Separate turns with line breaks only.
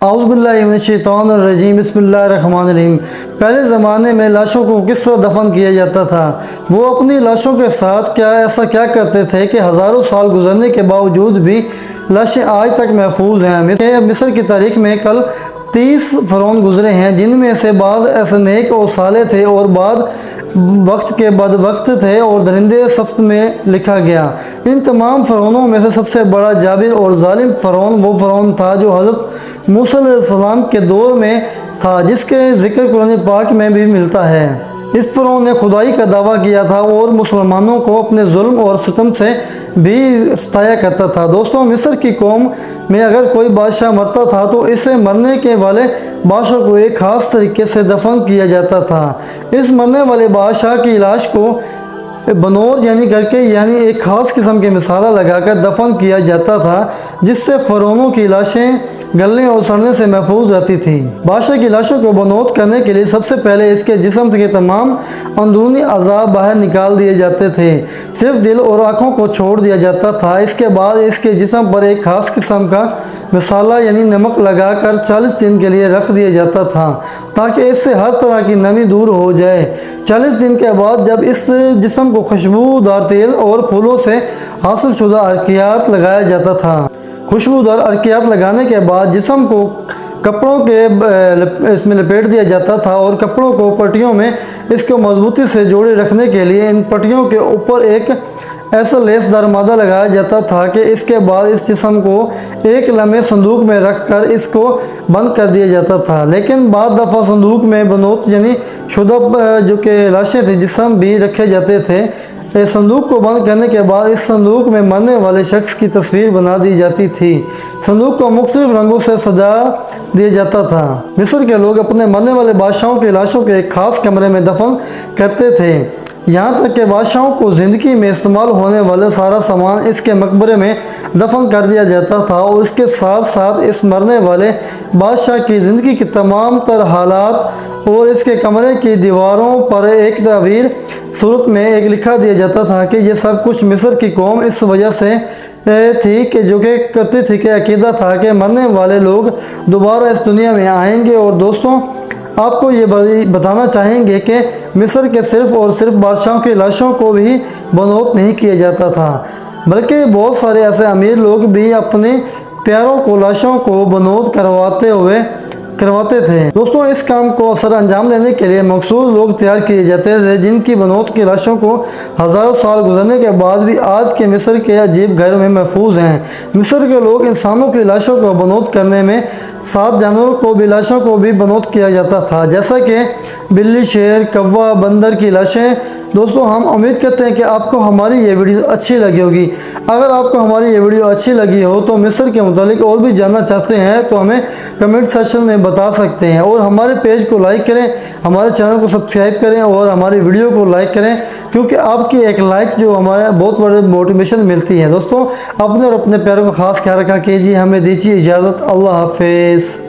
औज़ुबिल्लाहिमिनश्शैतानिर्रजीम बिस्मिल्लाहिर्रहमानिर्रहीम। पहले ज़माने में लाशों को किस तरह दफन किया जाता था, वो अपनी लाशों के साथ क्या करते थे कि हज़ारों साल गुजरने के बावजूद भी लाशें आज तक महफूज हैं। मिस्र की तारीख में कल 30 फ़रौन गुजरे हैं, जिनमें से बाद ऐसे नेक और साले थे और बाद वक्त के बदवक्त थे और दरिंदे सफ्त में लिखा गया। इन तमाम फ़रौनों में से सबसे बड़ा जाबिर और ज़ालिम फ़रौन वो फ़रौन था जो हज़रत मूसा अलैहिस्सलाम के दौर में था, जिसके ज़िक्र कुरान पाक में भी मिलता है। इस फ़रौन ने खुदाई का दावा किया था और मुसलमानों को अपने जुल्म और सितम से भी सताया करता था। दोस्तों, मिस्र की कौम में अगर कोई बादशाह मरता था तो इसे मरने के वाले बादशाह को एक ख़ास तरीके से दफन किया जाता था। इस मरने वाले बादशाह की लाश को बनोर यानी एक ख़ास किस्म के मसाला लगाकर दफन किया जाता था, जिससे फ़रौनों की लाशें गलने और सड़ने से महफूज रहती थी। बादशाह की लाशों को बनोत करने के लिए सबसे पहले इसके जिस्म के तमाम अंदरूनी अज़ा बाहर निकाल दिए जाते थे, सिर्फ दिल और आँखों को छोड़ दिया जाता था। इसके बाद इसके जिस्म पर एक ख़ास किस्म का मसाला यानी नमक लगाकर 40 दिन के लिए रख दिया जाता था, ताकि इससे हर तरह की नमी दूर हो जाए। 40 दिन के बाद जब इस जिस्म को खुशबूदार तेल और फूलों से हासिल शुदा अर्कियात लगाया जाता था। खुशबूदार अर्कियात लगाने के बाद जिस्म को कपड़ों के इसमें लपेट दिया जाता था और कपड़ों को पट्टियों में इसको मजबूती से जोड़े रखने के लिए इन पट्टियों के ऊपर एक ऐसा लेसदार मादा लगाया जाता था कि इसके बाद इस जिस्म को एक लम्हे संदूक में रखकर इसको बंद कर दिया जाता था। लेकिन बाद दफ़ा संदूक में बनोत यानी शुदा जो कि लाशें थी जिस्म भी रखे जाते थे। संदूक को बंद करने के बाद इस संदूक में मरने वाले शख्स की तस्वीर बना दी जाती थी। संदूक को मुख्तलिफ रंगों से सजा दिया जाता था। मिस्र के लोग अपने मरने वाले बादशाहों की लाशों के एक ख़ास कमरे में दफन करते थे। यहाँ तक कि बादशाहों को ज़िंदगी में इस्तेमाल होने वाला सारा सामान इसके मकबरे में दफन कर दिया जाता था और इसके साथ साथ इस मरने वाले बादशाह की ज़िंदगी के तमाम तर हालात और इसके कमरे की दीवारों पर एक तस्वीर सूरत में एक लिखा दिया जाता था कि यह सब कुछ मिस्र की कौम इस वजह से थी कि जो कि करती थी कि अकीदा था कि मरने वाले लोग दोबारा इस दुनिया में आएंगे। और दोस्तों, आपको ये बताना चाहेंगे कि मिस्र के सिर्फ़ और सिर्फ बादशाहों की लाशों को भी बनोत नहीं किया जाता था, बल्कि बहुत सारे ऐसे अमीर लोग भी अपने प्यारों को लाशों को बनोत करवाते थे। दोस्तों, इस काम को सर अंजाम देने के लिए मखसूस लोग तैयार किए जाते थे, जिनकी बनोत की लाशों को हज़ारों साल गुजरने के बाद भी आज के मिस्र के अजीब घर में महफूज हैं। मिस्र के लोग इंसानों की लाशों को बनोत करने में साथ जानवरों को भी लाशों को भी बनोत किया जाता था, जैसा कि बिल्ली, शेर, कौवा, बंदर की लाशें। दोस्तों, हम उम्मीद करते हैं कि आपको हमारी ये वीडियो अच्छी लगी होगी। अगर आपको हमारी ये वीडियो अच्छी लगी हो तो मिस्र के मुतालिक और भी जानना चाहते हैं तो हमें कमेंट सेक्शन में बता सकते हैं। और हमारे पेज को लाइक करें, हमारे चैनल को सब्सक्राइब करें और हमारी वीडियो को लाइक करें, क्योंकि आपकी एक लाइक जो हमारे बहुत बड़े मोटिवेशन मिलती है। दोस्तों, अपने और अपने प्यारों का ख़ास ख्याल रखा कीजिए। हमें दीजिए इजाज़त। अल्लाह हाफिज़।